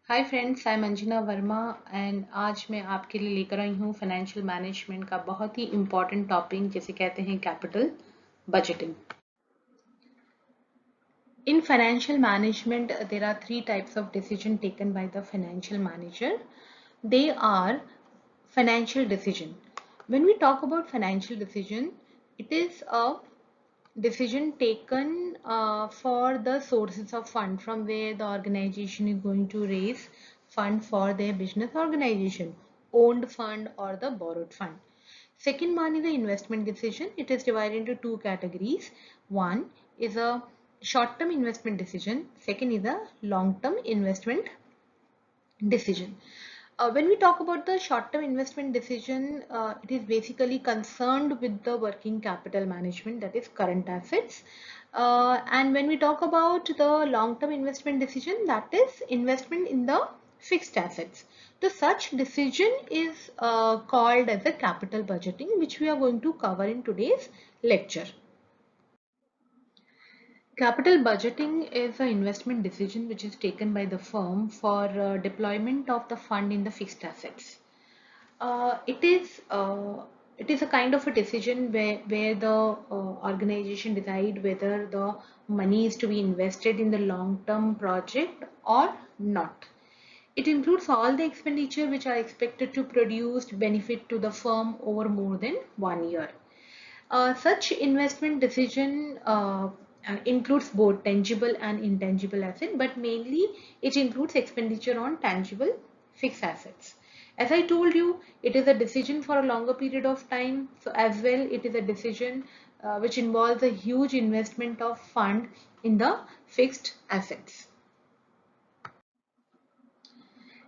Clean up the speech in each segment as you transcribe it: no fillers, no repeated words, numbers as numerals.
Hi friends, I am Anjana Verma and आज मैं आपके लिए लेकर आई हूँ फाइनेंशियल मैनेजमेंट का बहुत ही इम्पॉर्टेंट टॉपिक जिसे कहते हैं capital budgeting. In financial management, there are three types of decision taken by the financial manager. They are financial decision. When we talk about financial decision, it is a decision taken for the sources of fund from where the organization is going to raise fund for their business organization, owned fund or the borrowed fund. Second one is the investment decision. It is divided into two categories. One is a short-term investment decision. Second is a long-term investment decision. When we talk about the short-term investment decision, it is basically concerned with the working capital management, that is current assets. And when we talk about the long-term investment decision, that is investment in the fixed assets. So such decision is called as a capital budgeting, which we are going to cover in today's lecture. Capital budgeting is an investment decision which is taken by the firm for deployment of the fund in the fixed assets. Uh, it is uh, it is a kind of a decision where the organization decide whether the money is to be invested in the long-term project or not. It includes all the expenditure which are expected to produce benefit to the firm over more than 1 year. Such investment decision includes both tangible and intangible asset, but mainly it includes expenditure on tangible fixed assets. As I told you, it is a decision for a longer period of time. So as well, it is a decision which involves a huge investment of fund in the fixed assets.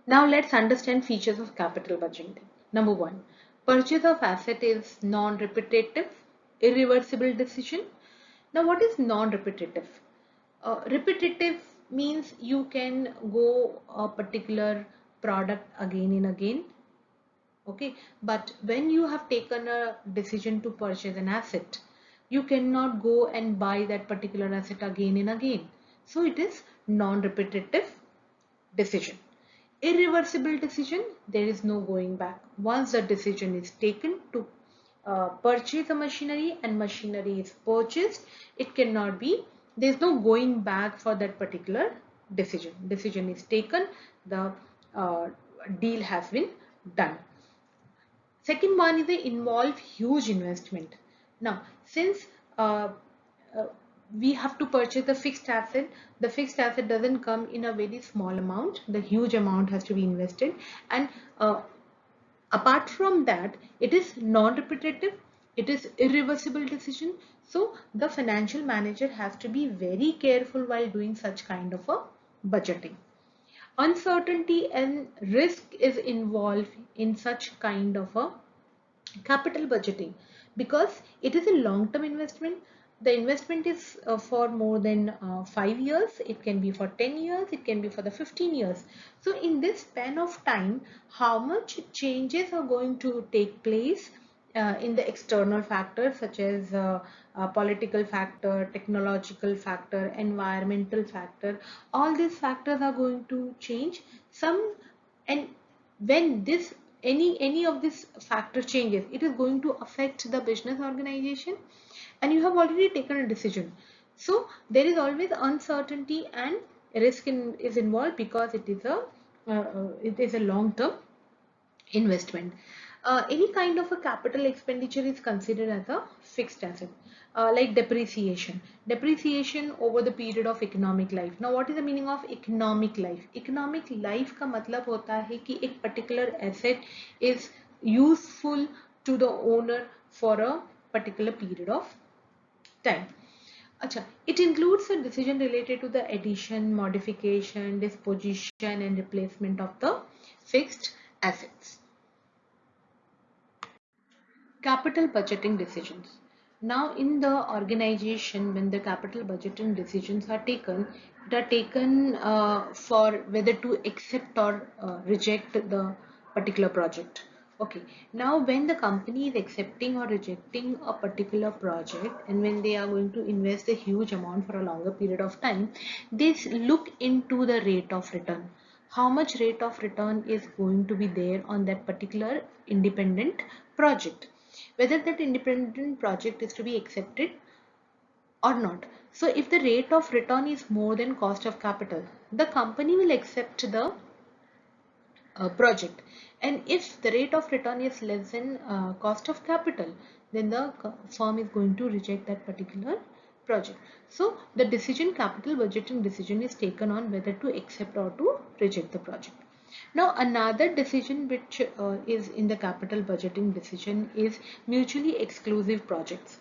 Now let's understand features of capital budgeting. Number one, purchase of asset is non-repetitive, irreversible decision. Now what is non-repetitive? Repetitive means you can go a particular product again and again. Okay, but when you have taken a decision to purchase an asset, you cannot go and buy that particular asset again and again. So it is non-repetitive decision. Irreversible decision, there is no going back. Once the decision is taken to purchase a machinery and machinery is purchased, it cannot be, there is no going back for that particular decision. Decision is taken, the uh, deal has been done. Second one is they involve huge investment. Now, since uh, we have to purchase the fixed asset doesn't come in a very small amount. The huge amount has to be invested, and apart from that, it is non-repetitive. It is irreversible decision. So the financial manager has to be very careful while doing such kind of a budgeting. Uncertainty and risk is involved in such kind of a capital budgeting because it is a long-term investment. The investment is for more than 5 years. It can be for 10 years, it can be for the 15 years. So in this span of time, how much changes are going to take place in the external factors such as political factor, technological factor, environmental factor, all these factors are going to change some. And when this any of this factor changes, it is going to affect the business organization, and you have already taken a decision. So there is always uncertainty and is involved because it is a long term investment. Any kind of a capital expenditure is considered as a fixed asset, like depreciation. Depreciation over the period of economic life. Now, what is the meaning of economic life? Economic life का मतलब होता है कि एक particular asset is useful to the owner for a particular period of time. Acha, it includes a decision related to the addition, modification, disposition, and replacement of the fixed assets. Capital budgeting decisions. Now, in the organization, when the capital budgeting decisions are taken, it are taken for whether to accept or reject the particular project. Okay. Now, when the company is accepting or rejecting a particular project, and when they are going to invest a huge amount for a longer period of time, they look into the rate of return. how much rate of return is going to be there on that particular independent project, whether that independent project is to be accepted or not. So if the rate of return is more than cost of capital, the company will accept the project, and if the rate of return is less than cost of capital, then the firm is going to reject that particular project. So the decision, capital budgeting decision, is taken on whether to accept or to reject the project. Now another decision which is in the capital budgeting decision is mutually exclusive projects.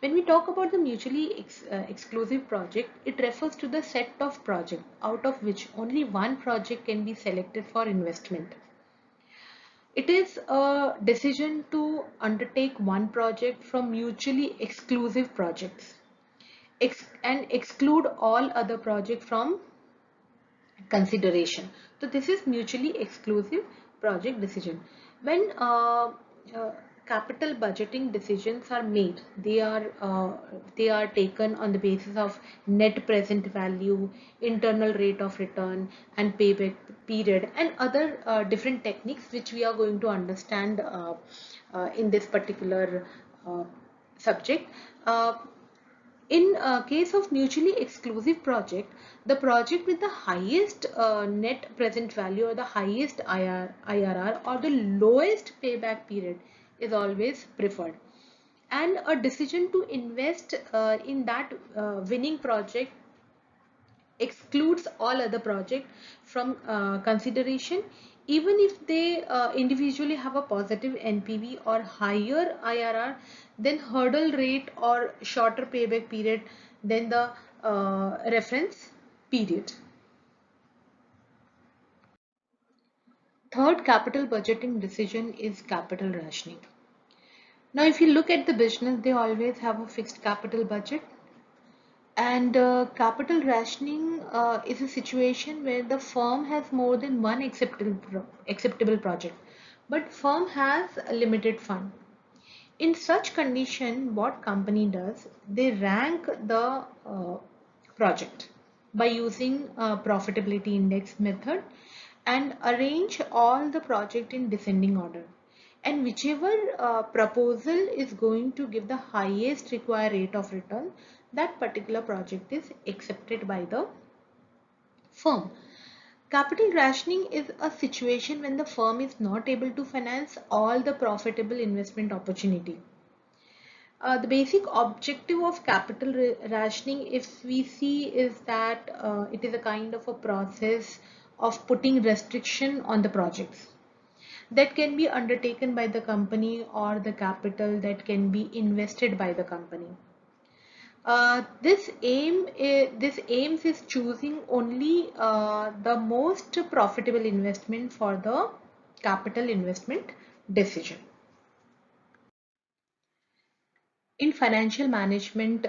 When we talk about the mutually exclusive project, it refers to the set of projects out of which only one project can be selected for investment. It is a decision to undertake one project from mutually exclusive projects and exclude all other projects from consideration. So this is mutually exclusive project decision. When uh, capital budgeting decisions are made, they are taken on the basis of net present value, internal rate of return, and payback period, and other different techniques which we are going to understand in this particular subject. In case of mutually exclusive project, the project with the highest net present value or the highest IRR or the lowest payback period is always preferred. And a decision to invest in that winning project excludes all other projects from consideration, even if they individually have a positive NPV or higher IRR than hurdle rate or shorter payback period than the reference period. Third capital budgeting decision is capital rationing. Now, if you look at the business, they always have a fixed capital budget. And capital rationing is a situation where the firm has more than one acceptable project, but firm has a limited fund. In such condition, what company does, they rank the project by using a profitability index method and arrange all the project in descending order. And whichever proposal is going to give the highest required rate of return, that particular project is accepted by the firm. Capital rationing is a situation when the firm is not able to finance all the profitable investment opportunity. The basic objective of capital rationing, if we see, is that it is a kind of a process of putting restriction on the projects that can be undertaken by the company or the capital that can be invested by the company. This aims is choosing only the most profitable investment for the capital investment decision. In financial management,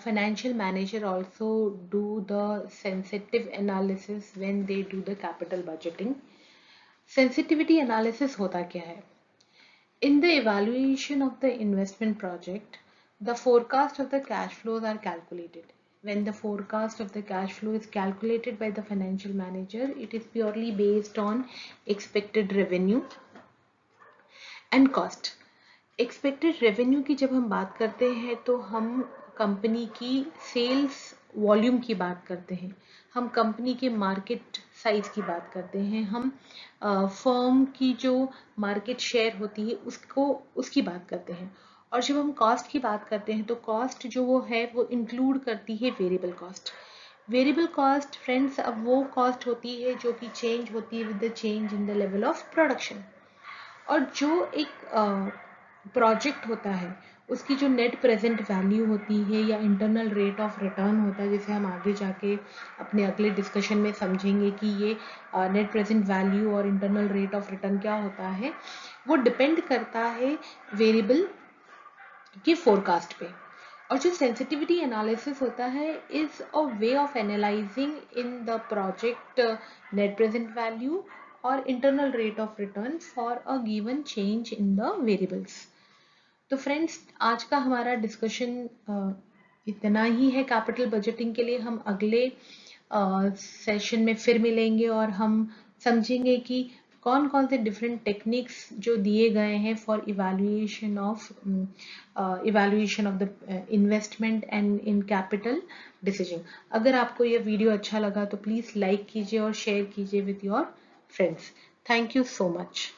financial manager also do the sensitive analysis when they do the capital budgeting. Sensitivity analysis होता क्या है? In the evaluation of the investment project, the forecast of the cash flows are calculated. When the forecast of the cash flow is calculated by the financial manager, it is purely based on expected revenue and cost. Expected revenue की जब हम बात करते हैं तो हम company की sales volume की बात करते हैं, हम कंपनी के मार्केट साइज की बात करते हैं, हम फर्म की जो मार्केट शेयर होती है उसकी बात करते हैं. और जब हम कॉस्ट की बात करते हैं तो कॉस्ट जो वो है वो इंक्लूड करती है variable cost. Variable cost friends अब वो कॉस्ट होती है जो कि चेंज होती है with the change in the level of production. और जो एक प्रोजेक्ट होता है उसकी जो नेट प्रेजेंट वैल्यू होती है या इंटरनल रेट ऑफ रिटर्न होता है, जिसे हम आगे जाके अपने अगले डिस्कशन में समझेंगे कि ये नेट प्रेजेंट वैल्यू और इंटरनल रेट ऑफ रिटर्न क्या होता है, वो डिपेंड करता है वेरिएबल के फोरकास्ट पे. और जो सेंसिटिविटी एनालिसिस होता है is a way of analysing in the project net present value और internal rate of return for a given change in the variables. तो फ्रेंड्स, आज का हमारा डिस्कशन इतना ही है कैपिटल बजटिंग के लिए. हम अगले सेशन में फिर मिलेंगे और हम समझेंगे कि कौन कौन से डिफरेंट टेक्निक्स जो दिए गए हैं for evaluation of the investment and in capital decision. अगर आपको ये वीडियो अच्छा लगा तो प्लीज़ लाइक कीजिए और शेयर कीजिए with your friends. Thank you so much.